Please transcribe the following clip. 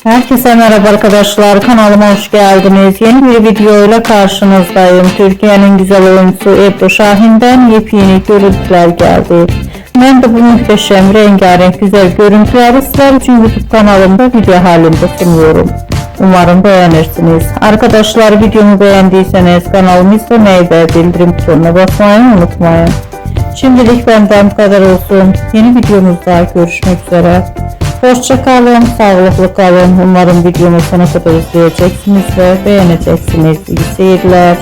Herkese merhaba arkadaşlar, kanalıma hoş geldiniz. Yeni bir video ile karşınızdayım. Türkiye'nin güzel oyuncusu Ebru Şahin'den yepyeni görüntüler geldi. Ben de bu muhteşem, rengarenk, güzel görüntüleri sizler için YouTube kanalımda video halinde sunuyorum. Umarım beğenirsiniz. Arkadaşlar, videomu beğendiyseniz kanalımı izlemeyi ve bildirim butonuna basmayı unutmayın. Şimdilik benden bu kadar olsun. Yeni videomuzda görüşmek üzere. Hoşça kalın, sağlıklı kalın. Umarım videomu sonuna kadar izleyeceksiniz ve beğeneceksiniz. İyi seyirler.